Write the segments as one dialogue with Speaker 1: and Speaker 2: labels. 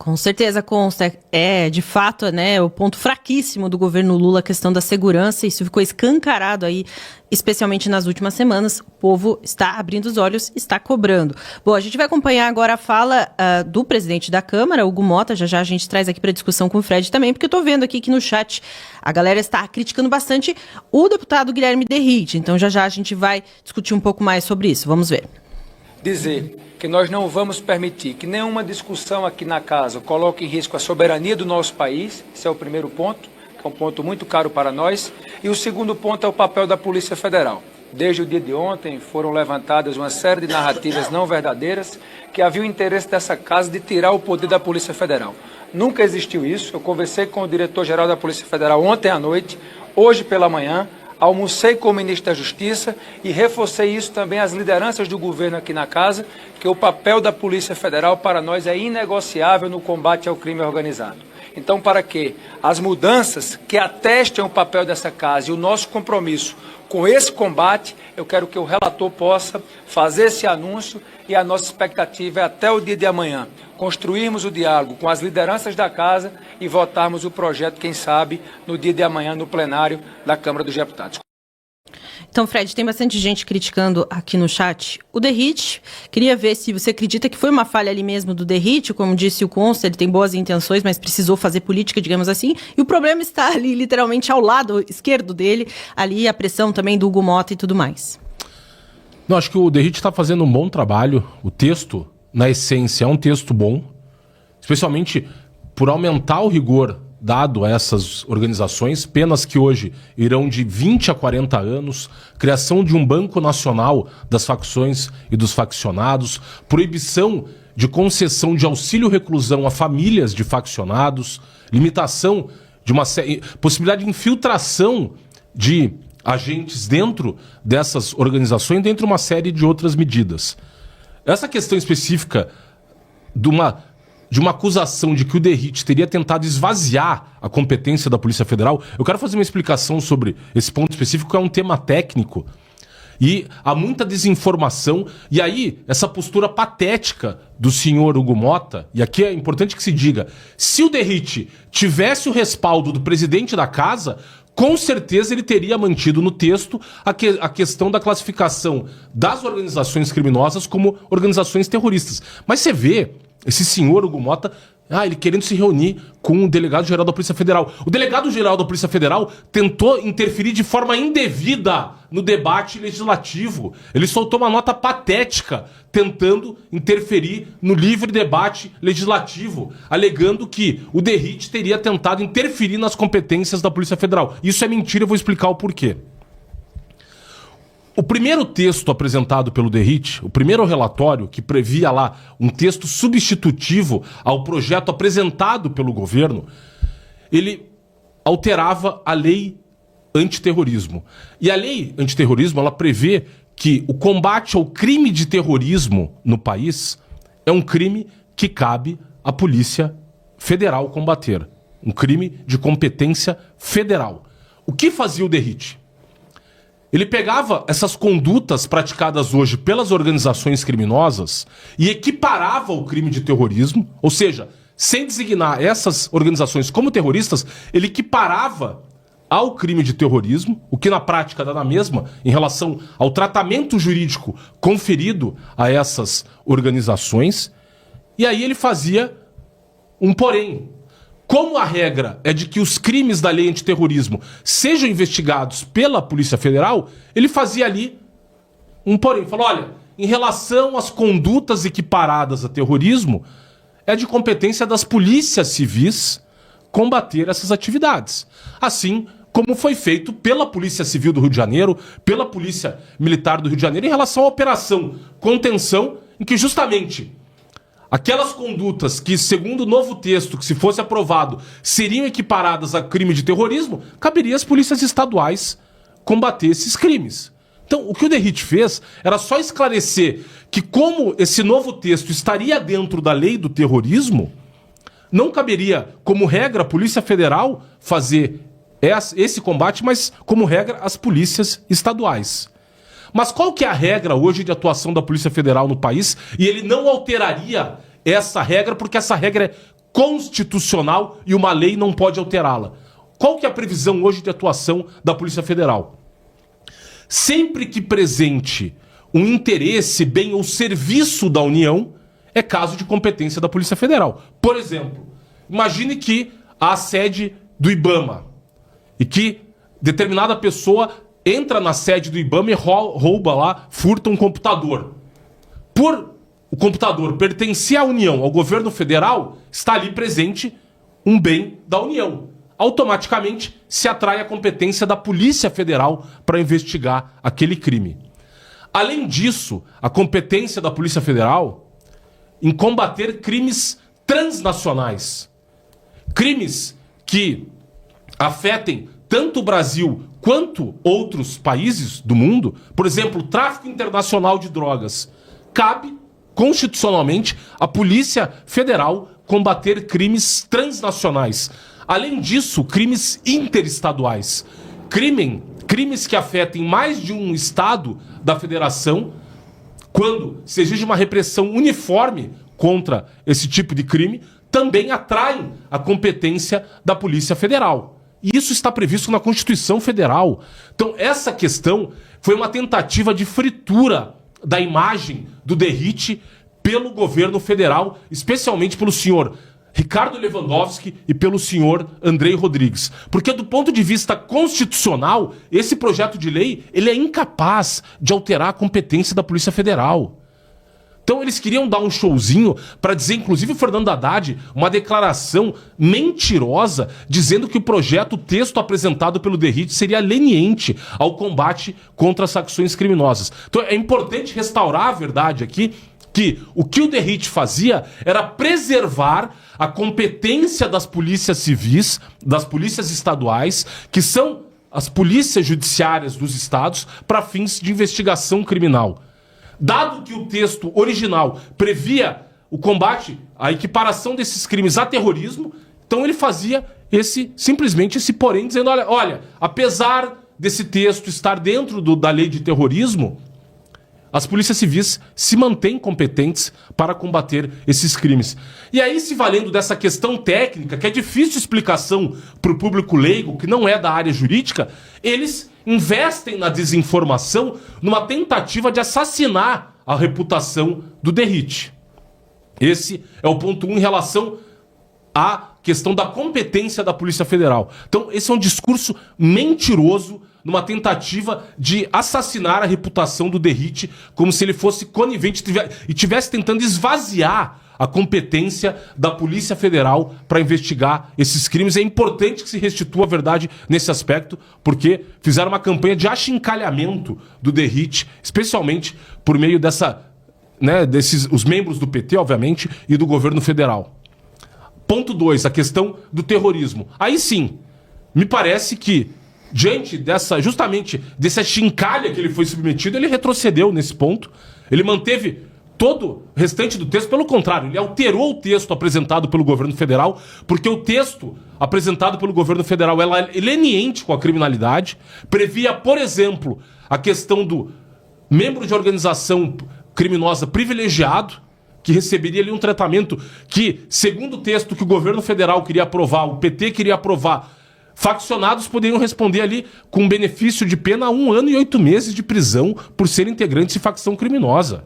Speaker 1: Com certeza, consta. É, de fato, né, o ponto fraquíssimo do governo Lula, a questão da segurança. Isso ficou escancarado aí, especialmente nas últimas semanas. O povo está abrindo os olhos, está cobrando. Bom, a gente vai acompanhar agora a fala do presidente da Câmara, Hugo Motta. Já já a gente traz aqui para discussão com o Fred também, porque eu estou vendo aqui que no chat a galera está criticando bastante o deputado Guilherme Derrite. Então já já a gente vai discutir um pouco mais sobre isso. Vamos ver.
Speaker 2: Dizer que nós não vamos permitir que nenhuma discussão aqui na casa coloque em risco a soberania do nosso país. Esse é o primeiro ponto, que é um ponto muito caro para nós. E o segundo ponto é o papel da Polícia Federal. Desde o dia de ontem foram levantadas uma série de narrativas não verdadeiras que havia o interesse dessa casa de tirar o poder da Polícia Federal. Nunca existiu isso. Eu conversei com o diretor-geral da Polícia Federal ontem à noite, hoje pela manhã. Almocei com o ministro da Justiça e reforcei isso também às lideranças do governo aqui na casa, que o papel da Polícia Federal para nós é inegociável no combate ao crime organizado. Então, para que as mudanças que atestem o papel dessa casa e o nosso compromisso com esse combate, eu quero que o relator possa fazer esse anúncio e a nossa expectativa é até o dia de amanhã construirmos o diálogo com as lideranças da casa e votarmos o projeto, quem sabe, no dia de amanhã no plenário da Câmara dos Deputados.
Speaker 1: Então, Fred, tem bastante gente criticando aqui no chat o Derrite. Queria ver se você acredita que foi uma falha ali mesmo do Derrite, como disse o Consta, ele tem boas intenções, mas precisou fazer política, digamos assim, e o problema está ali, literalmente, ao lado esquerdo dele, ali a pressão também do Hugo Motta e tudo mais.
Speaker 3: Não, acho que o Derrite está fazendo um bom trabalho. O texto, na essência, é um texto bom, especialmente por aumentar o rigor dado a essas organizações, penas que hoje irão de 20 a 40 anos, criação de um banco nacional das facções e dos faccionados, proibição de concessão de auxílio-reclusão a famílias de faccionados, limitação de uma possibilidade de infiltração de agentes dentro dessas organizações, dentre uma série de outras medidas. Essa questão específica de uma acusação de que o Derrite teria tentado esvaziar a competência da Polícia Federal, eu quero fazer uma explicação sobre esse ponto específico, que é um tema técnico. E há muita desinformação, e aí essa postura patética do senhor Hugo Motta, e aqui é importante que se diga, se o Derrite tivesse o respaldo do presidente da casa, com certeza ele teria mantido no texto a questão da classificação das organizações criminosas como organizações terroristas. Mas você vê esse senhor Hugo Motta, ele querendo se reunir com o delegado-geral da Polícia Federal. O delegado-geral da Polícia Federal tentou interferir de forma indevida no debate legislativo. Ele soltou uma nota patética tentando interferir no livre debate legislativo, alegando que o Derrite teria tentado interferir nas competências da Polícia Federal. Isso é mentira, eu vou explicar o porquê. O primeiro texto apresentado pelo Derrite, o primeiro relatório que previa lá um texto substitutivo ao projeto apresentado pelo governo, ele alterava a lei antiterrorismo. E a lei antiterrorismo, ela prevê que o combate ao crime de terrorismo no país é um crime que cabe à Polícia Federal combater. Um crime de competência federal. O que fazia o Derrite? Ele pegava essas condutas praticadas hoje pelas organizações criminosas e equiparava o crime de terrorismo, ou seja, sem designar essas organizações como terroristas, ele equiparava ao crime de terrorismo, o que na prática dá na mesma em relação ao tratamento jurídico conferido a essas organizações, e aí ele fazia um porém. Como a regra é de que os crimes da lei antiterrorismo sejam investigados pela Polícia Federal, ele fazia ali um porém. Falou, olha, em relação às condutas equiparadas a terrorismo, é de competência das polícias civis combater essas atividades. Assim como foi feito pela Polícia Civil do Rio de Janeiro, pela Polícia Militar do Rio de Janeiro, em relação à Operação Contenção, em que justamente aquelas condutas que, segundo o novo texto, que se fosse aprovado, seriam equiparadas a crime de terrorismo, caberia às polícias estaduais combater esses crimes. Então, o que o Derrite fez era só esclarecer que, como esse novo texto estaria dentro da lei do terrorismo, não caberia, como regra, a Polícia Federal fazer esse combate, mas, como regra, as polícias estaduais. Mas qual que é a regra hoje de atuação da Polícia Federal no país? E ele não alteraria essa regra, porque essa regra é constitucional e uma lei não pode alterá-la. Qual que é a previsão hoje de atuação da Polícia Federal? Sempre que presente um interesse, bem ou serviço da União, é caso de competência da Polícia Federal. Por exemplo, imagine que há a sede do IBAMA e que determinada pessoa entra na sede do IBAMA e rouba lá, furta um computador. Por o computador pertencer à União, ao governo federal, está ali presente um bem da União. Automaticamente se atrai a competência da Polícia Federal para investigar aquele crime. Além disso, a competência da Polícia Federal em combater crimes transnacionais. Crimes que afetem tanto o Brasil quanto outros países do mundo. Por exemplo, o tráfico internacional de drogas. Cabe, constitucionalmente, à Polícia Federal combater crimes transnacionais. Além disso, crimes interestaduais. Crimes que afetem mais de um estado da federação, quando se exige uma repressão uniforme contra esse tipo de crime, também atraem a competência da Polícia Federal. E isso está previsto na Constituição Federal. Então, essa questão foi uma tentativa de fritura da imagem do DERIT pelo governo federal, especialmente pelo senhor Ricardo Lewandowski e pelo senhor Andrei Rodrigues. Porque do ponto de vista constitucional, esse projeto de lei ele é incapaz de alterar a competência da Polícia Federal. Então eles queriam dar um showzinho para dizer, inclusive o Fernando Haddad, uma declaração mentirosa, dizendo que o texto apresentado pelo DERIT seria leniente ao combate contra as facções criminosas. Então é importante restaurar a verdade aqui, que o DERIT fazia era preservar a competência das polícias civis, das polícias estaduais, que são as polícias judiciárias dos estados, para fins de investigação criminal. Dado que o texto original previa o combate, a equiparação desses crimes a terrorismo, então ele fazia simplesmente esse porém, dizendo, olha, apesar desse texto estar dentro da lei de terrorismo, as polícias civis se mantêm competentes para combater esses crimes. E aí, se valendo dessa questão técnica, que é difícil explicação para o público leigo, que não é da área jurídica, eles investem na desinformação numa tentativa de assassinar a reputação do DERIT. Esse é o ponto 1 em relação à questão da competência da Polícia Federal. Então, esse é um discurso mentiroso numa tentativa de assassinar a reputação do DERIT, como se ele fosse conivente e estivesse tentando esvaziar a competência da Polícia Federal para investigar esses crimes. É importante que se restitua a verdade nesse aspecto, porque fizeram uma campanha de achincalhamento do DERIT, especialmente por meio os membros do PT, obviamente, e do governo federal. Ponto 2, a questão do terrorismo. Aí sim, me parece que diante justamente desse achincalha que ele foi submetido, ele retrocedeu nesse ponto. Ele manteve todo o restante do texto, pelo contrário, ele alterou o texto apresentado pelo governo federal, porque o texto apresentado pelo governo federal é leniente com a criminalidade, previa, por exemplo, a questão do membro de organização criminosa privilegiado, que receberia ali um tratamento que, segundo o texto que o governo federal queria aprovar, o PT queria aprovar, faccionados poderiam responder ali com benefício de pena a 1 ano e 8 meses de prisão por serem integrantes de facção criminosa.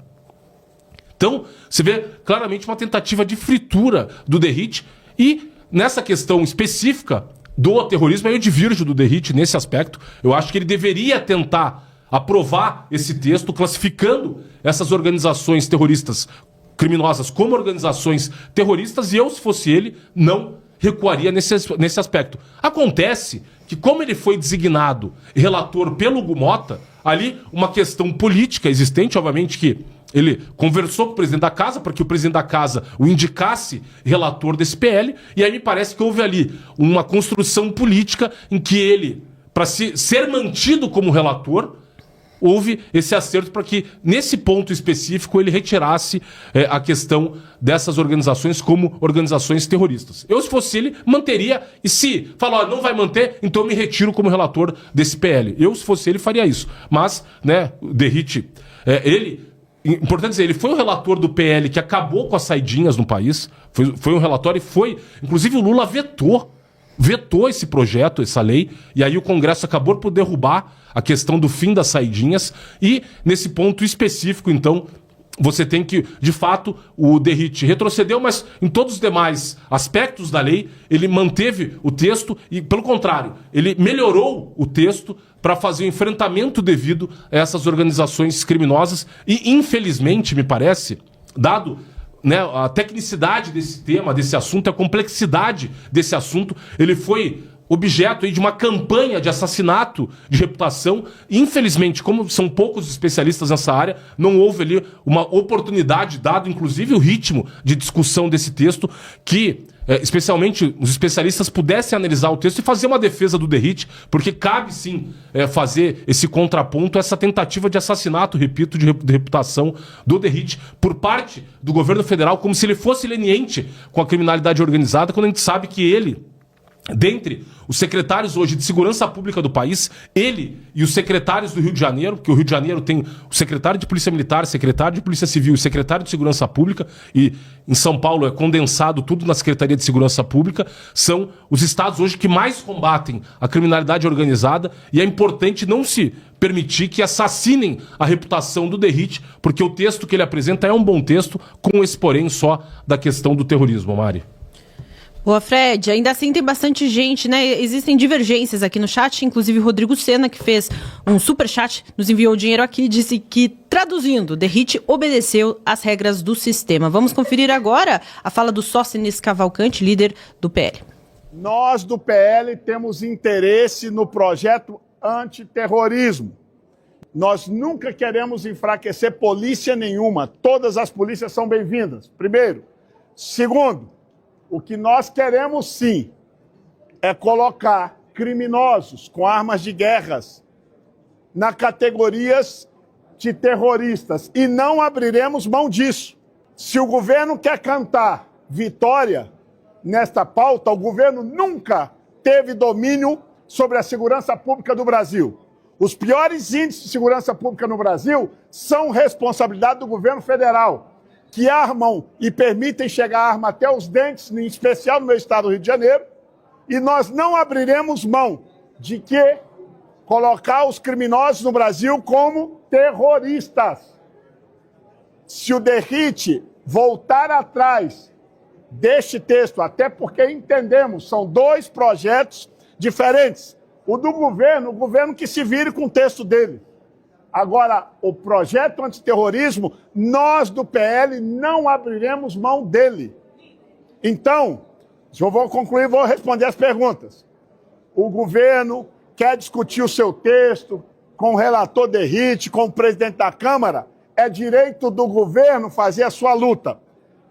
Speaker 3: Então, você vê claramente uma tentativa de fritura do DERIT e nessa questão específica do terrorismo, eu divirjo do DERIT nesse aspecto. Eu acho que ele deveria tentar aprovar esse texto classificando essas organizações terroristas criminosas como organizações terroristas e eu, se fosse ele, não recuaria nesse aspecto. Acontece que, como ele foi designado relator pelo Hugo Mota, ali uma questão política existente, obviamente que ele conversou com o presidente da casa para que o presidente da casa o indicasse relator desse PL, e aí me parece que houve ali uma construção política em que ele, para ser mantido como relator, houve esse acerto para que, nesse ponto específico, ele retirasse a questão dessas organizações como organizações terroristas. Eu, se fosse ele, manteria, e se falar, não vai manter, então eu me retiro como relator desse PL. Eu, se fosse ele, faria isso. Mas, o DERIT, ele Importante dizer, ele foi o relator do PL que acabou com as saidinhas no país. Foi um relatório e foi... Inclusive o Lula vetou esse projeto, essa lei, e aí o Congresso acabou por derrubar a questão do fim das saidinhas. E nesse ponto específico, então, você tem que, de fato, o Derrite retrocedeu, mas em todos os demais aspectos da lei, ele manteve o texto e, pelo contrário, ele melhorou o texto para fazer o enfrentamento devido a essas organizações criminosas. E, infelizmente, me parece, dado, né, a tecnicidade desse tema, desse assunto, a complexidade desse assunto, ele foi objeto aí de uma campanha de assassinato de reputação. Infelizmente, como são poucos especialistas nessa área, não houve ali uma oportunidade, dado inclusive o ritmo de discussão desse texto, que especialmente os especialistas pudessem analisar o texto e fazer uma defesa do Derrite, porque cabe sim fazer esse contraponto, essa tentativa de assassinato, repito, de reputação do Derrite por parte do governo federal, como se ele fosse leniente com a criminalidade organizada, quando a gente sabe que ele, dentre os secretários hoje de segurança pública do país, ele e os secretários do Rio de Janeiro, porque o Rio de Janeiro tem o secretário de Polícia Militar, secretário de Polícia Civil e secretário de Segurança Pública, e em São Paulo é condensado tudo na Secretaria de Segurança Pública, são os estados hoje que mais combatem a criminalidade organizada, e é importante não se permitir que assassinem a reputação do Derrite, porque o texto que ele apresenta é um bom texto, com esse porém só da questão do terrorismo, Mari.
Speaker 1: Boa, Fred. Ainda assim tem bastante gente, né? Existem divergências aqui no chat, inclusive o Rodrigo Sena, que fez um superchat, nos enviou dinheiro aqui, disse que, traduzindo, Derrite obedeceu às regras do sistema. Vamos conferir agora a fala do Sóstenes Cavalcante, líder do PL.
Speaker 4: Nós do PL temos interesse no projeto antiterrorismo. Nós nunca queremos enfraquecer polícia nenhuma. Todas as polícias são bem-vindas, primeiro. Segundo, o que nós queremos, sim, é colocar criminosos com armas de guerras na categorias de terroristas e não abriremos mão disso. Se o governo quer cantar vitória nesta pauta, o governo nunca teve domínio sobre a segurança pública do Brasil. Os piores índices de segurança pública no Brasil são responsabilidade do governo federal, que armam e permitem chegar a arma até os dentes, em especial no meu estado do Rio de Janeiro, e nós não abriremos mão de que colocar os criminosos no Brasil como terroristas. Se o Derrite voltar atrás deste texto, até porque entendemos, são dois projetos diferentes. O do governo, o governo que se vire com o texto dele. Agora, o projeto antiterrorismo, nós do PL não abriremos mão dele. Então, eu vou concluir, vou responder as perguntas. O governo quer discutir o seu texto com o relator Derrite, com o presidente da Câmara, é direito do governo fazer a sua luta.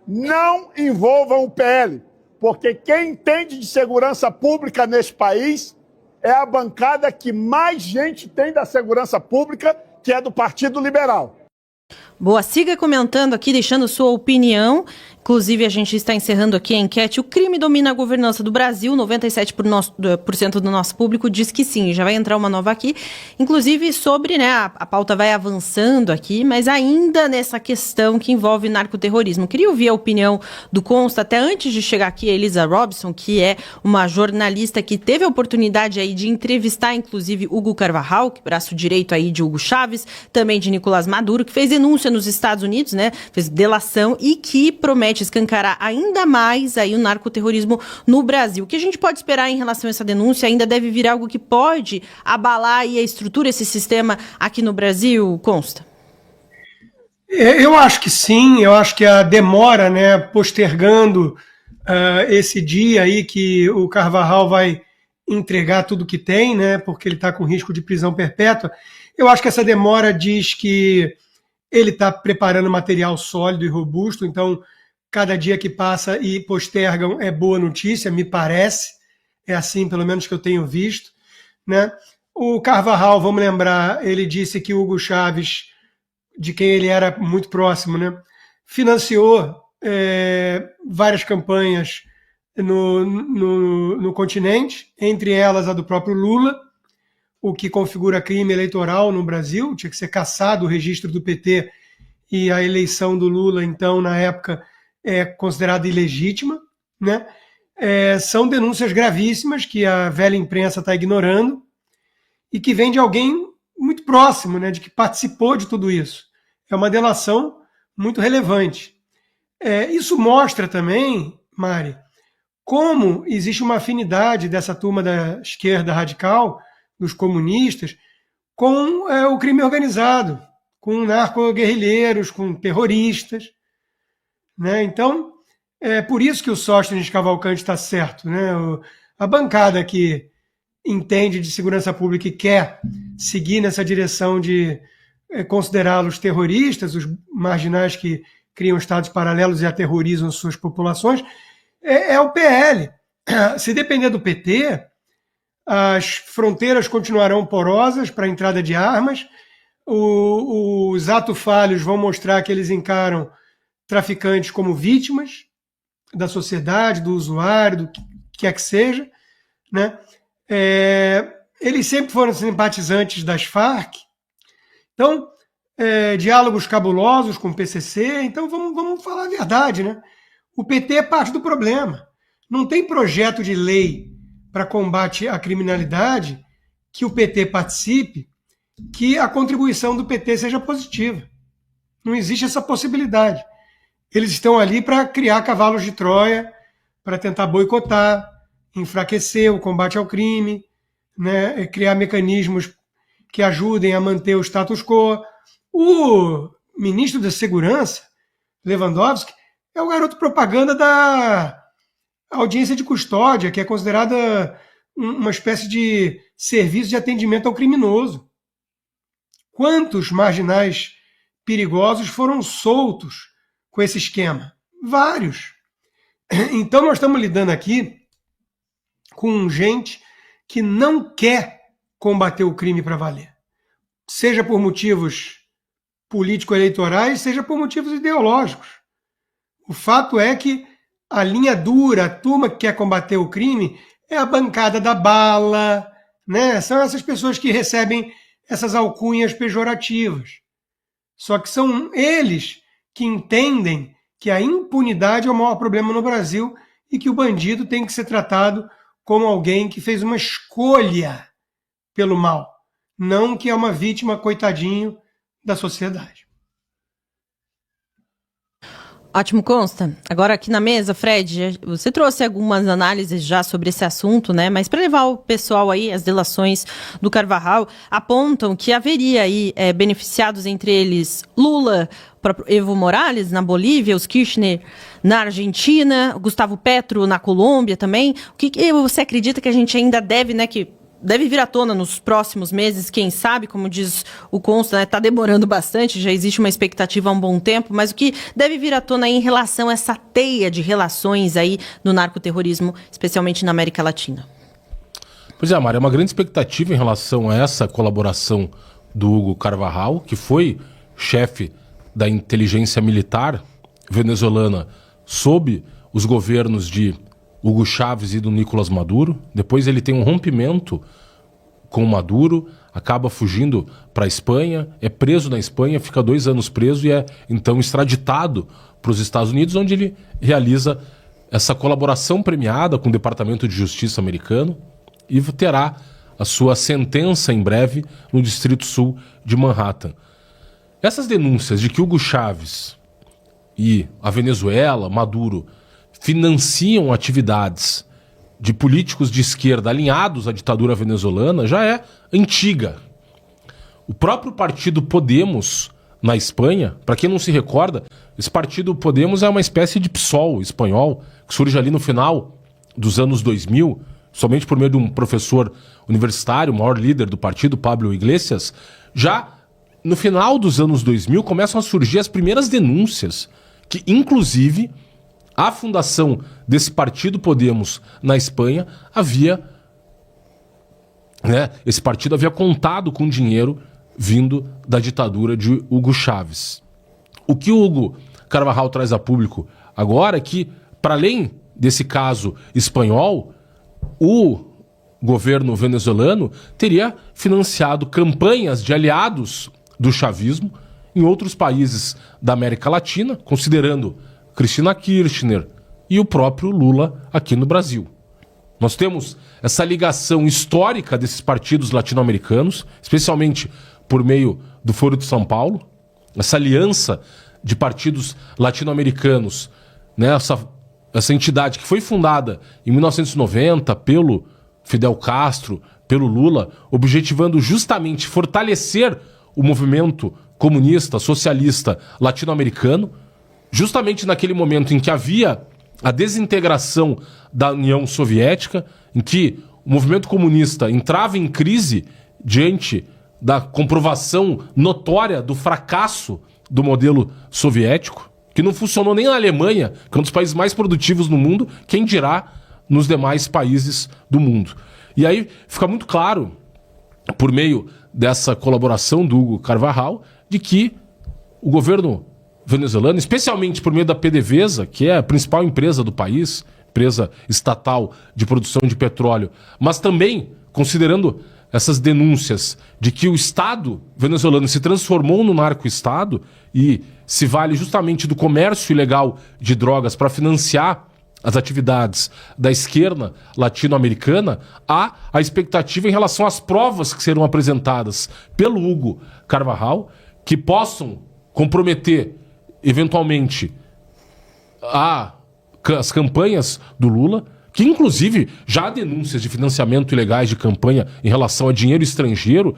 Speaker 4: Não envolvam o PL, porque quem entende de segurança pública neste país é a bancada que mais gente tem da segurança pública, que é do Partido Liberal.
Speaker 1: Boa, siga comentando aqui, deixando sua opinião. Inclusive, a gente está encerrando aqui a enquete. O crime domina a governança do Brasil. 97% do nosso público diz que sim. Já vai entrar uma nova aqui. Inclusive, sobre, né, a pauta vai avançando aqui, mas ainda nessa questão que envolve narcoterrorismo. Queria ouvir a opinião do Consta, até antes de chegar aqui, a Elisa Robson, que é uma jornalista que teve a oportunidade aí de entrevistar, inclusive, Hugo Carvajal, que é braço direito aí de Hugo Chávez, também de Nicolás Maduro, que fez denúncia nos Estados Unidos, né, fez delação e que promete escancarar ainda mais aí o narcoterrorismo no Brasil. O que a gente pode esperar em relação a essa denúncia? Ainda deve vir algo que pode abalar aí a estrutura, esse sistema aqui no Brasil, Consta?
Speaker 5: Eu acho que sim, eu acho que a demora, né, postergando esse dia aí que o Carvajal vai entregar tudo que tem, né, porque ele está com risco de prisão perpétua, eu acho que essa demora diz que ele está preparando material sólido e robusto, então cada dia que passa e postergam é boa notícia, me parece, é assim pelo menos que eu tenho visto, né? O Carvajal, vamos lembrar, ele disse que o Hugo Chávez, de quem ele era muito próximo, né, financiou várias campanhas no continente, entre elas a do próprio Lula, o que configura crime eleitoral no Brasil, tinha que ser cassado o registro do PT e a eleição do Lula, então, na época, é considerada ilegítima, né? São denúncias gravíssimas que a velha imprensa está ignorando e que vem de alguém muito próximo, né, de que participou de tudo isso. É uma delação muito relevante. Isso mostra também, Mari, como existe uma afinidade dessa turma da esquerda radical, dos comunistas, com o crime organizado, com narco-guerrilheiros, com terroristas, né? Então, é por isso que o Sóstenes Cavalcante está certo, né? A bancada que entende de segurança pública e quer seguir nessa direção de considerá-los terroristas, os marginais que criam estados paralelos e aterrorizam suas populações, é o PL. Se depender do PT, as fronteiras continuarão porosas para a entrada de armas, os atos falhos vão mostrar que eles encaram traficantes como vítimas da sociedade, do usuário, do que quer que seja, né? Eles sempre foram simpatizantes das Farc, então, diálogos cabulosos com o PCC, então vamos falar a verdade, né? O PT é parte do problema. Não tem projeto de lei para combate à criminalidade que o PT participe, que a contribuição do PT seja positiva. Não existe essa possibilidade. Eles estão ali para criar cavalos de Troia, para tentar boicotar, enfraquecer o combate ao crime, né, criar mecanismos que ajudem a manter o status quo. O ministro da Segurança, Lewandowski, é o garoto propaganda da audiência de custódia, que é considerada uma espécie de serviço de atendimento ao criminoso. Quantos marginais perigosos foram soltos com esse esquema? Vários. Então nós estamos lidando aqui com gente que não quer combater o crime para valer. Seja por motivos político-eleitorais, seja por motivos ideológicos. O fato é que a linha dura, a turma que quer combater o crime, é a bancada da bala, né? São essas pessoas que recebem essas alcunhas pejorativas. Só que são eles que entendem que a impunidade é o maior problema no Brasil e que o bandido tem que ser tratado como alguém que fez uma escolha pelo mal, não que é uma vítima, coitadinho, da sociedade.
Speaker 1: Ótimo, Consta. Agora aqui na mesa, Fred, você trouxe algumas análises já sobre esse assunto, né? Mas para levar o pessoal aí, as delações do Carvajal apontam que haveria aí beneficiados, entre eles Lula, o próprio Evo Morales na Bolívia, os Kirchner na Argentina, Gustavo Petro na Colômbia também. O que você acredita que a gente ainda deve, né, que deve vir à tona nos próximos meses, quem sabe, como diz o Consta, né, tá demorando bastante, já existe uma expectativa há um bom tempo, mas o que deve vir à tona aí em relação a essa teia de relações aí no narcoterrorismo, especialmente na América Latina?
Speaker 3: Pois é, Mari, é uma grande expectativa em relação a essa colaboração do Hugo Carvajal, que foi chefe da inteligência militar venezuelana sob os governos de Hugo Chávez e do Nicolás Maduro. Depois ele tem um rompimento com o Maduro, acaba fugindo para a Espanha, é preso na Espanha, fica 2 anos preso e é então extraditado para os Estados Unidos, onde ele realiza essa colaboração premiada com o Departamento de Justiça americano e terá a sua sentença em breve no Distrito Sul de Manhattan. Essas denúncias de que Hugo Chávez e a Venezuela, Maduro, financiam atividades de políticos de esquerda alinhados à ditadura venezuelana já é antiga. O próprio partido Podemos, na Espanha, para quem não se recorda, esse partido Podemos é uma espécie de PSOL espanhol, que surge ali no final dos anos 2000, somente por meio de um professor universitário, o maior líder do partido, Pablo Iglesias. Já no final dos anos 2000 começam a surgir as primeiras denúncias, que inclusive a fundação desse partido Podemos na Espanha esse partido havia contado com dinheiro vindo da ditadura de Hugo Chávez. O que o Hugo Carvajal traz a público agora é que, para além desse caso espanhol, o governo venezuelano teria financiado campanhas de aliados do chavismo, em outros países da América Latina, considerando Cristina Kirchner e o próprio Lula aqui no Brasil. Nós temos essa ligação histórica desses partidos latino-americanos, especialmente por meio do Foro de São Paulo, essa aliança de partidos latino-americanos, né, essa entidade que foi fundada em 1990 pelo Fidel Castro, pelo Lula, objetivando justamente fortalecer o movimento comunista, socialista latino-americano, justamente naquele momento em que havia a desintegração da União Soviética, em que o movimento comunista entrava em crise diante da comprovação notória do fracasso do modelo soviético, que não funcionou nem na Alemanha, que é um dos países mais produtivos no mundo, quem dirá nos demais países do mundo. E aí fica muito claro, por meio dessa colaboração do Hugo Carvajal, de que o governo venezuelano, especialmente por meio da PDVSA, que é a principal empresa do país, empresa estatal de produção de petróleo, mas também considerando essas denúncias de que o Estado venezuelano se transformou no narco-estado e se vale justamente do comércio ilegal de drogas para financiar as atividades da esquerda latino-americana, há a expectativa em relação às provas que serão apresentadas pelo Hugo Carvajal, que possam comprometer, eventualmente, as campanhas do Lula, que inclusive já há denúncias de financiamento ilegais de campanha em relação a dinheiro estrangeiro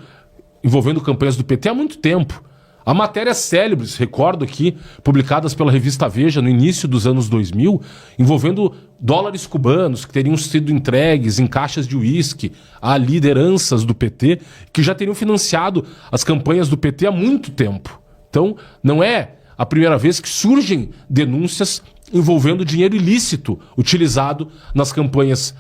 Speaker 3: envolvendo campanhas do PT há muito tempo. Há matérias célebres, recordo aqui, publicadas pela revista Veja no início dos anos 2000, envolvendo dólares cubanos que teriam sido entregues em caixas de uísque a lideranças do PT, que já teriam financiado as campanhas do PT há muito tempo. Então, não é a primeira vez que surgem denúncias envolvendo dinheiro ilícito utilizado nas campanhas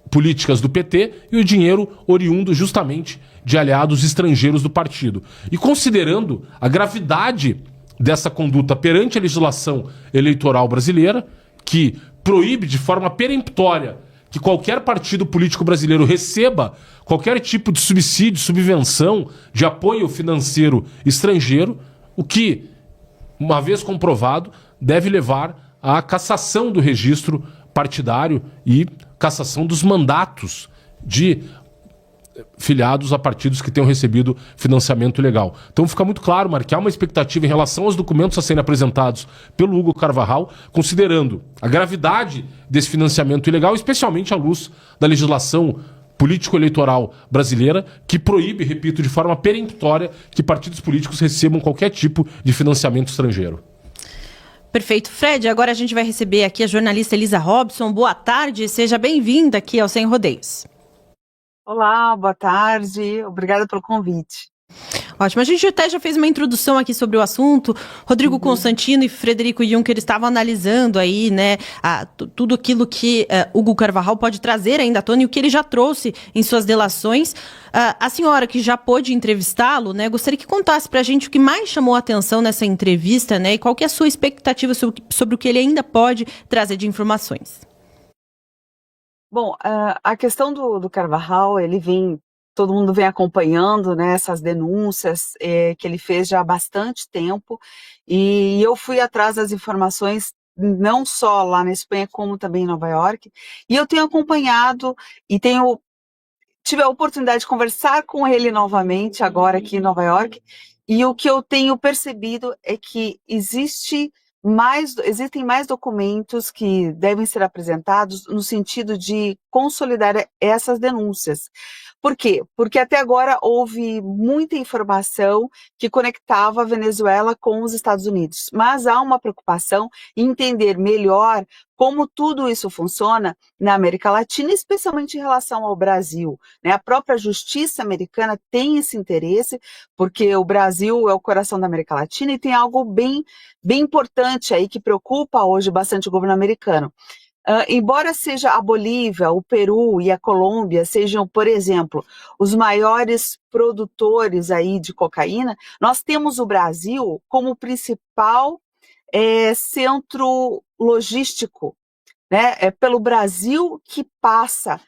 Speaker 3: políticas do PT e o dinheiro oriundo justamente de aliados estrangeiros do partido. E considerando a gravidade dessa conduta perante a legislação eleitoral brasileira, que proíbe de forma peremptória que qualquer partido político brasileiro receba qualquer tipo de subsídio, subvenção, de apoio financeiro estrangeiro, o que, uma vez comprovado, deve levar à cassação do registro partidário e cassação dos mandatos de filiados a partidos que tenham recebido financiamento ilegal. Então fica muito claro, Mar, que há uma expectativa em relação aos documentos a serem apresentados pelo Hugo Carvajal, considerando a gravidade desse financiamento ilegal, especialmente à luz da legislação político-eleitoral brasileira, que proíbe, repito, de forma peremptória que partidos políticos recebam qualquer tipo de financiamento estrangeiro.
Speaker 1: Perfeito. Fred, agora a gente vai receber aqui a jornalista Elisa Robson. Boa tarde, seja bem-vinda aqui ao Sem Rodeios.
Speaker 6: Olá, boa tarde. Obrigada pelo convite.
Speaker 1: Ótimo. A gente até já fez uma introdução aqui sobre o assunto. Rodrigo Constantino e Frederico Juncker estavam analisando aí, né, tudo aquilo que Hugo Carvajal pode trazer ainda à tona e o que ele já trouxe em suas delações. A senhora que já pôde entrevistá-lo, né, gostaria que contasse pra gente o que mais chamou a atenção nessa entrevista, né, e qual que é a sua expectativa sobre o que ele ainda pode trazer de informações.
Speaker 6: Bom, a questão do Carvajal, todo mundo vem acompanhando, né, essas denúncias que ele fez já há bastante tempo, e eu fui atrás das informações não só lá na Espanha, como também em Nova York, e eu tenho acompanhado e tive a oportunidade de conversar com ele novamente, agora aqui em Nova York, e o que eu tenho percebido é que existem mais documentos que devem ser apresentados no sentido de consolidar essas denúncias. Por quê? Porque até agora houve muita informação que conectava a Venezuela com os Estados Unidos, mas há uma preocupação em entender melhor como tudo isso funciona na América Latina, especialmente em relação ao Brasil, né? A própria justiça americana tem esse interesse, porque o Brasil é o coração da América Latina e tem algo bem importante aí que preocupa hoje bastante o governo americano. Embora seja a Bolívia, o Peru e a Colômbia sejam, por exemplo, os maiores produtores aí de cocaína, nós temos o Brasil como principal centro logístico, né? É pelo Brasil que passa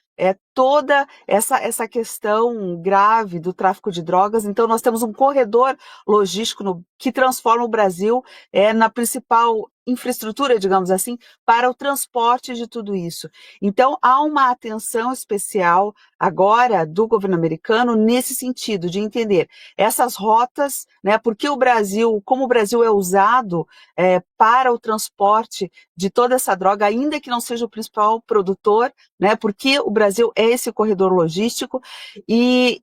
Speaker 6: toda essa questão grave do tráfico de drogas. Então, nós temos um corredor logístico que transforma o Brasil na principal infraestrutura, digamos assim, para o transporte de tudo isso. Então, há uma atenção especial agora do governo americano nesse sentido, de entender essas rotas, né, porque o Brasil, como o Brasil é usado para o transporte de toda essa droga, ainda que não seja o principal produtor, né, porque o Brasil é esse corredor logístico, e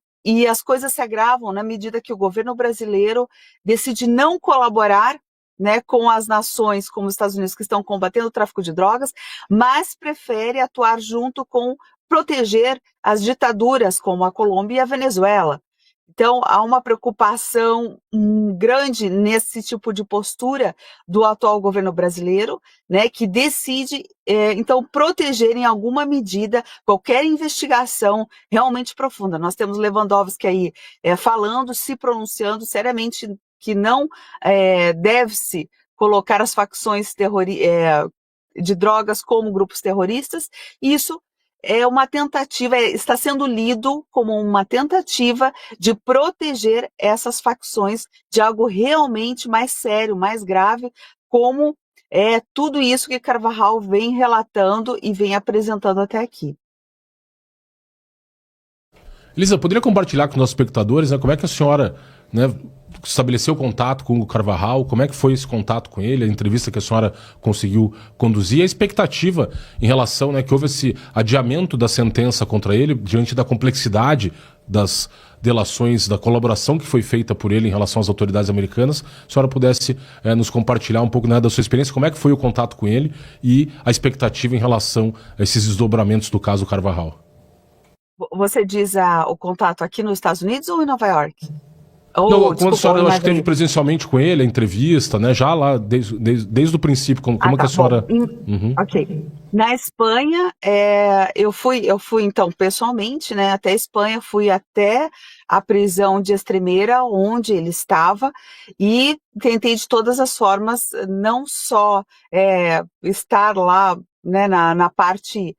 Speaker 6: as coisas se agravam na medida que o governo brasileiro decide não colaborar, né, com as nações como os Estados Unidos que estão combatendo o tráfico de drogas, mas prefere atuar junto com proteger as ditaduras como a Colômbia e a Venezuela. Então, há uma preocupação grande nesse tipo de postura do atual governo brasileiro, né, que decide, então, proteger em alguma medida qualquer investigação realmente profunda. Nós temos Lewandowski aí falando, se pronunciando seriamente que não deve-se colocar as facções de drogas como grupos terroristas. Isso é uma tentativa, está sendo lido como uma tentativa de proteger essas facções de algo realmente mais sério, mais grave, como tudo isso que Carvajal vem relatando e vem apresentando até aqui.
Speaker 3: Elisa, poderia compartilhar com os nossos espectadores, né, como é que a senhora, né, estabeleceu contato com o Carvajal, como é que foi esse contato com ele, a entrevista que a senhora conseguiu conduzir, a expectativa em relação, né, que houve esse adiamento da sentença contra ele, diante da complexidade das delações, da colaboração que foi feita por ele em relação às autoridades americanas, a senhora pudesse nos compartilhar um pouco, né, da sua experiência, como é que foi o contato com ele e a expectativa em relação a esses desdobramentos do caso Carvajal.
Speaker 6: Você diz o contato aqui nos Estados Unidos ou em Nova York?
Speaker 3: Não, quando a senhora esteve presencialmente com ele, a entrevista, né? Já lá, desde o princípio, como é que a senhora...
Speaker 6: Ok. Na Espanha, eu fui então, pessoalmente, né, até a Espanha, fui até a prisão de Extremeira, onde ele estava, e tentei de todas as formas, não só estar lá, né, na parte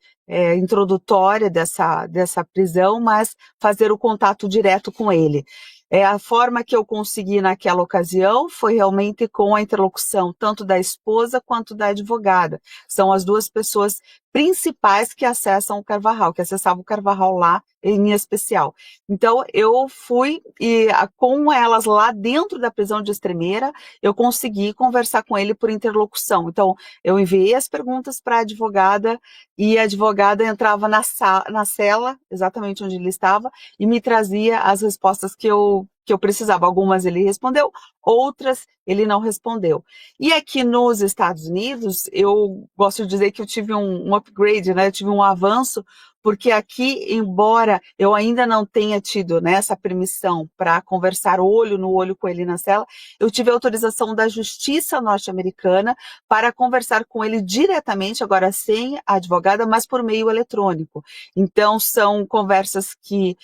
Speaker 6: introdutória dessa prisão, mas fazer o contato direto com ele. A forma que eu consegui naquela ocasião foi realmente com a interlocução tanto da esposa quanto da advogada. São as duas pessoas principais que acessavam o Carvajal lá em especial. Então, eu fui e com elas lá dentro da prisão de Extremeira, eu consegui conversar com ele por interlocução. Então, eu enviei as perguntas para a advogada e a advogada entrava na cela, exatamente onde ele estava, e me trazia as respostas que eu precisava. Algumas ele respondeu, outras ele não respondeu. E aqui nos Estados Unidos, eu gosto de dizer que eu tive um upgrade, né? Eu tive um avanço, porque aqui, embora eu ainda não tenha tido, né, essa permissão para conversar olho no olho com ele na cela, eu tive a autorização da Justiça norte-americana para conversar com ele diretamente, agora sem a advogada, mas por meio eletrônico. Então, são conversas que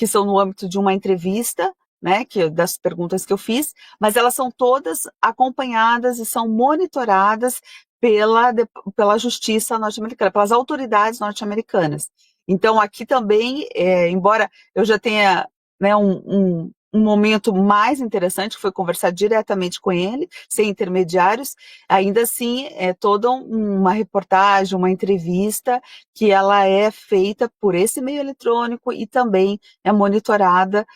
Speaker 6: são no âmbito de uma entrevista, né, das perguntas que eu fiz, mas elas são todas acompanhadas e são monitoradas pela justiça norte-americana, pelas autoridades norte-americanas. Então, aqui também, embora eu já tenha, né, um momento mais interessante, que foi conversar diretamente com ele, sem intermediários, ainda assim é toda uma reportagem, uma entrevista, que ela é feita por esse meio eletrônico e também é monitorada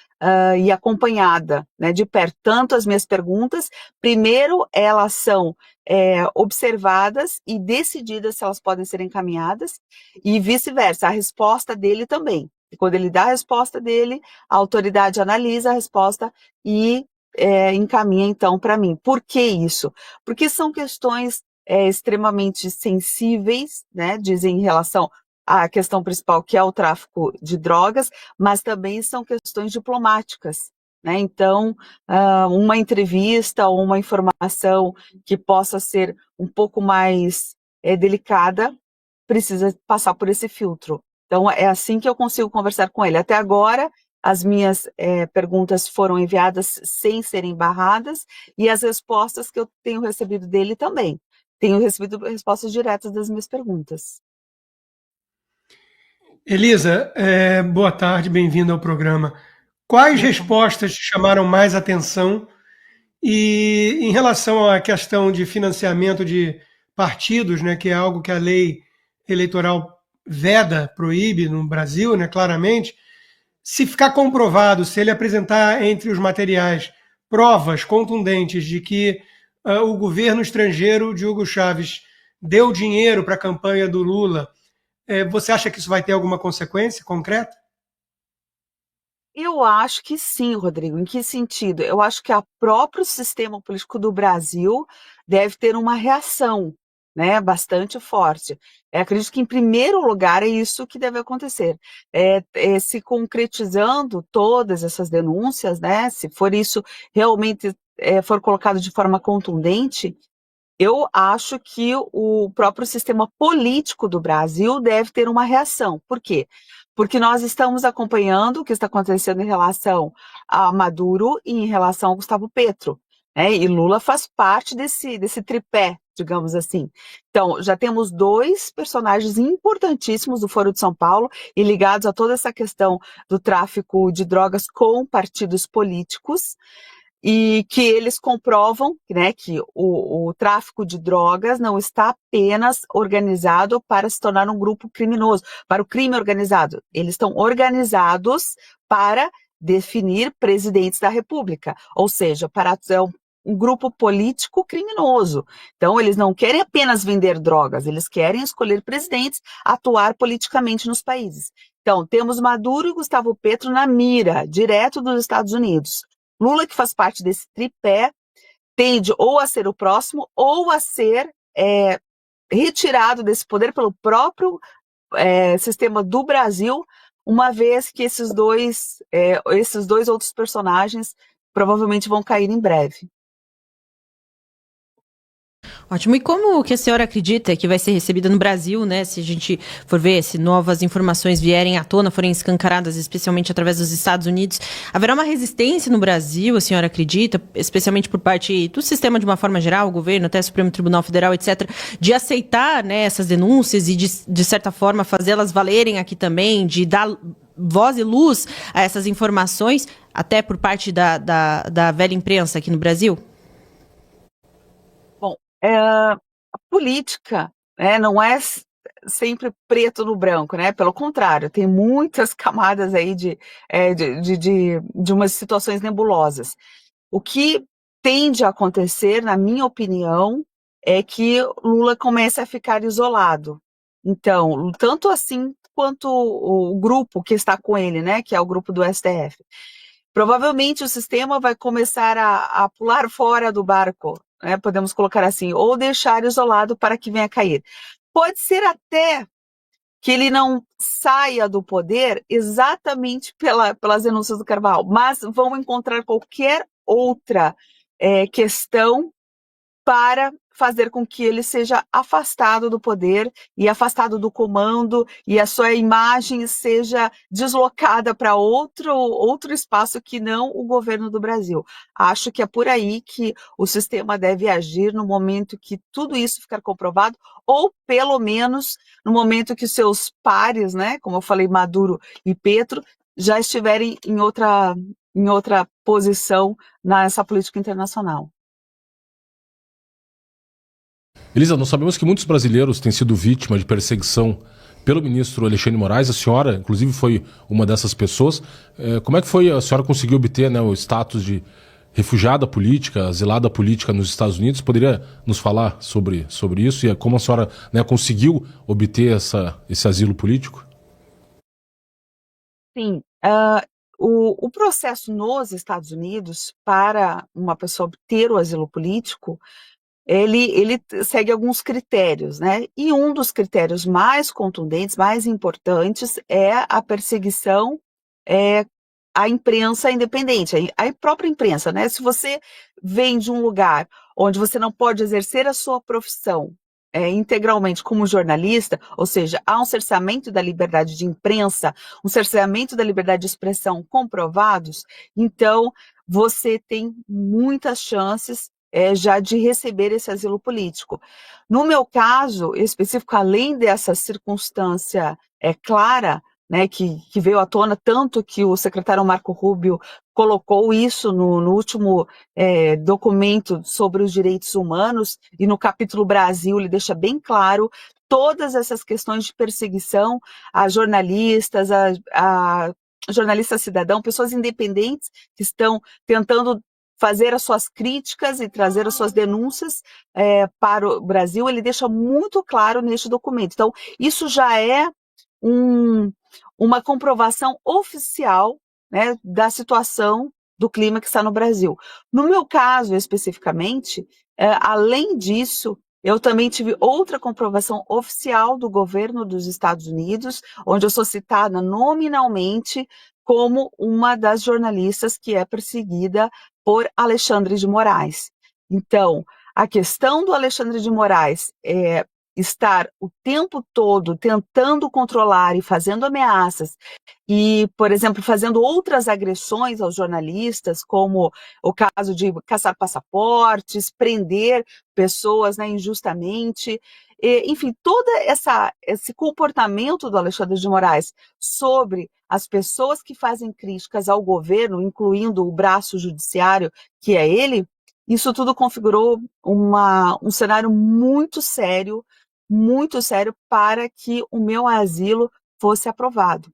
Speaker 6: e acompanhada, né, de perto. Tanto as minhas perguntas, primeiro elas são observadas e decididas se elas podem ser encaminhadas, e vice-versa, a resposta dele também. E quando ele dá a resposta dele, a autoridade analisa a resposta e encaminha então para mim. Por que isso? Porque são questões extremamente sensíveis, né, dizem em relação à questão principal, que é o tráfico de drogas, mas também são questões diplomáticas, né? Então, uma entrevista ou uma informação que possa ser um pouco mais delicada precisa passar por esse filtro. Então, é assim que eu consigo conversar com ele. Até agora, as minhas perguntas foram enviadas sem serem barradas, e as respostas que eu tenho recebido dele também. Tenho recebido respostas diretas das minhas perguntas.
Speaker 5: Elisa, boa tarde, bem-vinda ao programa. Quais respostas te chamaram mais atenção? E em relação à questão de financiamento de partidos, né, que é algo que a lei eleitoral veda, proíbe no Brasil, né, claramente, se ficar comprovado, se ele apresentar entre os materiais provas contundentes de que o governo estrangeiro de Hugo Chávez deu dinheiro para a campanha do Lula, você acha que isso vai ter alguma consequência concreta?
Speaker 6: Eu acho que sim, Rodrigo. Em que sentido? Eu acho que o próprio sistema político do Brasil deve ter uma reação, né, bastante forte. Eu acredito que, em primeiro lugar, é isso que deve acontecer. Se concretizando todas essas denúncias, né, se for isso realmente for colocado de forma contundente, eu acho que o próprio sistema político do Brasil deve ter uma reação. Por quê? Porque nós estamos acompanhando o que está acontecendo em relação a Maduro e em relação ao Gustavo Petro, né? E Lula faz parte desse tripé, digamos assim. Então, já temos dois personagens importantíssimos do Foro de São Paulo e ligados a toda essa questão do tráfico de drogas com partidos políticos, e que eles comprovam, né, que o tráfico de drogas não está apenas organizado para se tornar um grupo criminoso, para o crime organizado. Eles estão organizados para definir presidentes da República, ou seja, para um grupo político criminoso. Então, eles não querem apenas vender drogas, eles querem escolher presidentes, atuar politicamente nos países. Então, temos Maduro e Gustavo Petro na mira, direto dos Estados Unidos. Lula, que faz parte desse tripé, tende ou a ser o próximo ou a ser retirado desse poder pelo próprio sistema do Brasil, uma vez que esses dois outros personagens provavelmente vão cair em breve.
Speaker 1: Ótimo. E como que a senhora acredita que vai ser recebida no Brasil, né? Se a gente for ver, se novas informações vierem à tona, forem escancaradas, especialmente através dos Estados Unidos, haverá uma resistência no Brasil, a senhora acredita, especialmente por parte do sistema de uma forma geral, o governo, até o Supremo Tribunal Federal, etc., de aceitar, né, essas denúncias e, de certa forma, fazê-las valerem aqui também, de dar voz e luz a essas informações, até por parte da velha imprensa aqui no Brasil?
Speaker 6: A política, né, não é sempre preto no branco, né? Pelo contrário, tem muitas camadas aí de umas situações nebulosas. O que tende a acontecer, na minha opinião, é que Lula comece a ficar isolado. Então, tanto assim quanto o grupo que está com ele, né, que é o grupo do STF. Provavelmente o sistema vai começar a pular fora do barco, né, podemos colocar assim, ou deixar isolado para que venha a cair. Pode ser até que ele não saia do poder exatamente pelas denúncias do Carvalho, mas vão encontrar qualquer outra questão para fazer com que ele seja afastado do poder e afastado do comando, e a sua imagem seja deslocada para outro espaço que não o governo do Brasil. Acho que é por aí que o sistema deve agir no momento que tudo isso ficar comprovado, ou pelo menos no momento que seus pares, né, como eu falei, Maduro e Petro, já estiverem em outra posição nessa política internacional.
Speaker 3: Elisa, nós sabemos que muitos brasileiros têm sido vítima de perseguição pelo ministro Alexandre de Moraes. A senhora, inclusive, foi uma dessas pessoas. Como é que foi? A senhora conseguiu obter, né, o status de refugiada política, exilada política nos Estados Unidos? Poderia nos falar sobre isso e como a senhora, né, conseguiu obter esse asilo político?
Speaker 6: Sim. O processo nos Estados Unidos para uma pessoa obter o asilo político, ele segue alguns critérios, né? E um dos critérios mais contundentes, mais importantes, é a perseguição à imprensa independente, a própria imprensa, né? Se você vem de um lugar onde você não pode exercer a sua profissão integralmente como jornalista, ou seja, há um cerceamento da liberdade de imprensa, um cerceamento da liberdade de expressão comprovados, então você tem muitas chances já de receber esse asilo político. No meu caso específico, além dessa circunstância clara, né, que veio à tona, tanto que o secretário Marco Rubio colocou isso no último documento sobre os direitos humanos, e no capítulo Brasil ele deixa bem claro todas essas questões de perseguição a jornalistas, a jornalistas cidadão, pessoas independentes que estão tentando fazer as suas críticas e trazer as suas denúncias para o Brasil. Ele deixa muito claro neste documento. Então, isso já é uma comprovação oficial, né, da situação do clima que está no Brasil. No meu caso, especificamente, além disso, eu também tive outra comprovação oficial do governo dos Estados Unidos, onde eu sou citada nominalmente como uma das jornalistas que é perseguida por Alexandre de Moraes. Então, a questão do Alexandre de Moraes estar o tempo todo tentando controlar e fazendo ameaças e, por exemplo, fazendo outras agressões aos jornalistas, como o caso de caçar passaportes, prender pessoas, né, injustamente, enfim, todo esse comportamento do Alexandre de Moraes sobre as pessoas que fazem críticas ao governo, incluindo o braço judiciário, que é ele, isso tudo configurou um cenário muito sério para que o meu asilo fosse aprovado.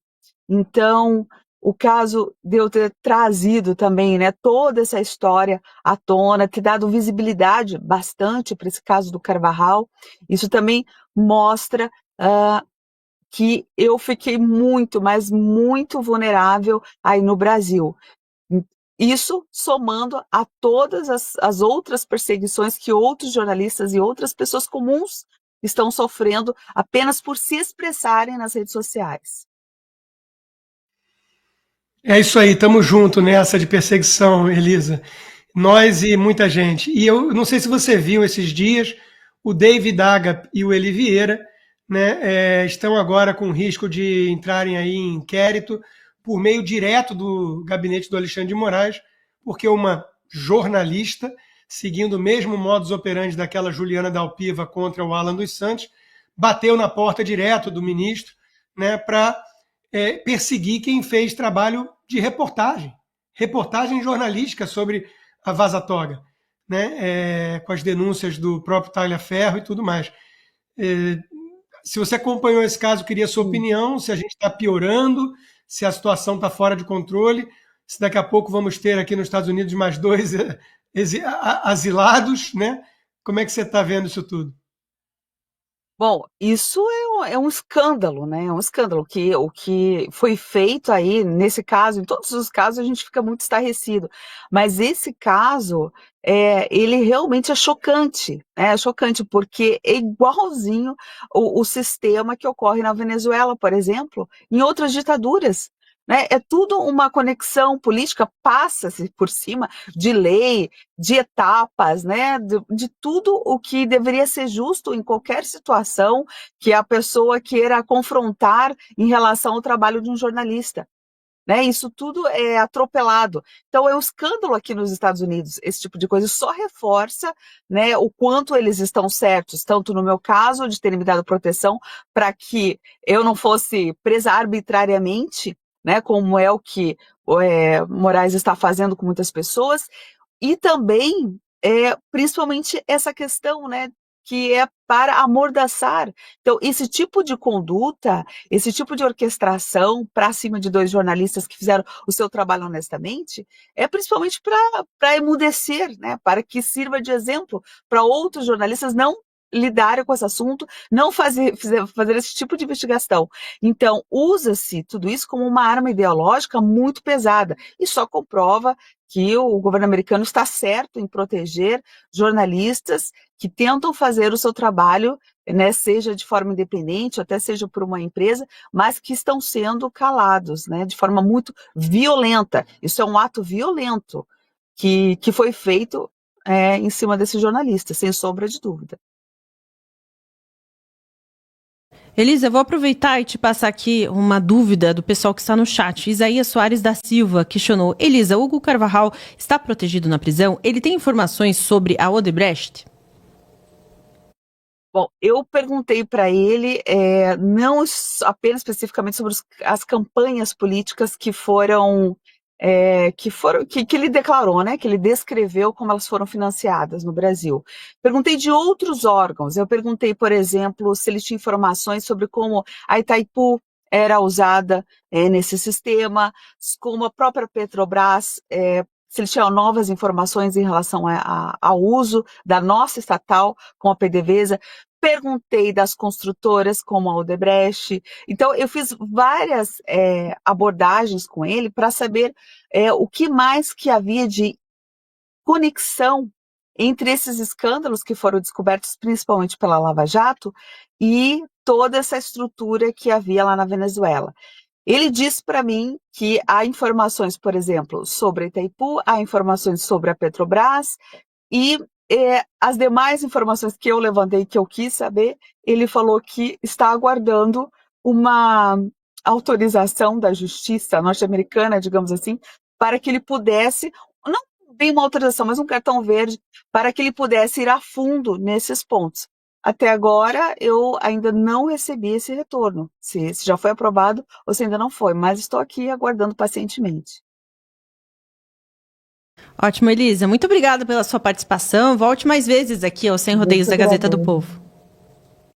Speaker 6: Então, o caso de eu ter trazido também, né, toda essa história à tona, ter dado visibilidade bastante para esse caso do Carvajal, isso também mostra que eu fiquei muito, mas muito vulnerável aí no Brasil. Isso somando a todas as outras perseguições que outros jornalistas e outras pessoas comuns estão sofrendo apenas por se expressarem nas redes sociais.
Speaker 5: É isso aí, estamos juntos nessa de perseguição, Elisa. Nós e muita gente. E eu não sei se você viu esses dias, o David Agap e o Eli Vieira, né, estão agora com risco de entrarem aí em inquérito por meio direto do gabinete do Alexandre de Moraes, porque uma jornalista, seguindo o mesmo modus operandi daquela Juliana Dalpiva contra o Alan dos Santos, bateu na porta direto do ministro, né, para perseguir quem fez trabalho de reportagem jornalística sobre a Vaza Toga, né, com as denúncias do próprio Tagliaferro e tudo mais. Se você acompanhou esse caso, queria a sua opinião, se a gente está piorando, se a situação está fora de controle, se daqui a pouco vamos ter aqui nos Estados Unidos mais 2 asilados, né? Como é que você está vendo isso tudo?
Speaker 6: Bom, isso é um escândalo, né? É um escândalo o que foi feito aí, nesse caso, em todos os casos a gente fica muito estarrecido, mas esse caso, ele realmente é chocante, né? É chocante porque é igualzinho o sistema que ocorre na Venezuela, por exemplo, em outras ditaduras. Né? É tudo uma conexão política, passa-se por cima de lei, de etapas, né? de tudo o que deveria ser justo em qualquer situação que a pessoa queira confrontar em relação ao trabalho de um jornalista. Né? Isso tudo é atropelado. Então é um escândalo aqui nos Estados Unidos, esse tipo de coisa só reforça, né, o quanto eles estão certos, tanto no meu caso de terem me dado proteção para que eu não fosse presa arbitrariamente, né, como é o que Moraes está fazendo com muitas pessoas, e também, principalmente, essa questão, né, que é para amordaçar. Então, esse tipo de conduta, esse tipo de orquestração para cima de 2 jornalistas que fizeram o seu trabalho honestamente, é principalmente para emudecer, né, para que sirva de exemplo para outros jornalistas não lidarem com esse assunto, não fazer esse tipo de investigação. Então, usa-se tudo isso como uma arma ideológica muito pesada e só comprova que o governo americano está certo em proteger jornalistas que tentam fazer o seu trabalho, né, seja de forma independente, até seja por uma empresa, mas que estão sendo calados, né, de forma muito violenta. Isso é um ato violento que foi feito em cima desse jornalista, sem sombra de dúvida.
Speaker 1: Elisa, eu vou aproveitar e te passar aqui uma dúvida do pessoal que está no chat. Isaías Soares da Silva questionou: Elisa, Hugo Carvajal está protegido na prisão? Ele tem informações sobre a Odebrecht?
Speaker 6: Bom, eu perguntei para ele, não apenas especificamente sobre as campanhas políticas que ele declarou, né, que ele descreveu como elas foram financiadas no Brasil. Perguntei de outros órgãos. Eu perguntei, por exemplo, se ele tinha informações sobre como a Itaipu era usada nesse sistema, como a própria Petrobras, se ele tinha novas informações em relação ao uso da nossa estatal com a PDVSA. Perguntei das construtoras como a Odebrecht. Então, eu fiz várias abordagens com ele para saber o que mais que havia de conexão entre esses escândalos que foram descobertos principalmente pela Lava Jato e toda essa estrutura que havia lá na Venezuela. Ele disse para mim que há informações, por exemplo, sobre a Itaipu, há informações sobre a Petrobras e as demais informações que eu levantei, que eu quis saber, ele falou que está aguardando uma autorização da justiça norte-americana, digamos assim, para que ele pudesse, não bem uma autorização, mas um cartão verde, para que ele pudesse ir a fundo nesses pontos. Até agora, eu ainda não recebi esse retorno, se já foi aprovado ou se ainda não foi, mas estou aqui aguardando pacientemente.
Speaker 1: Ótimo, Elisa. Muito obrigada pela sua participação. Volte mais vezes aqui ao Sem Rodeios da Gazeta do Povo.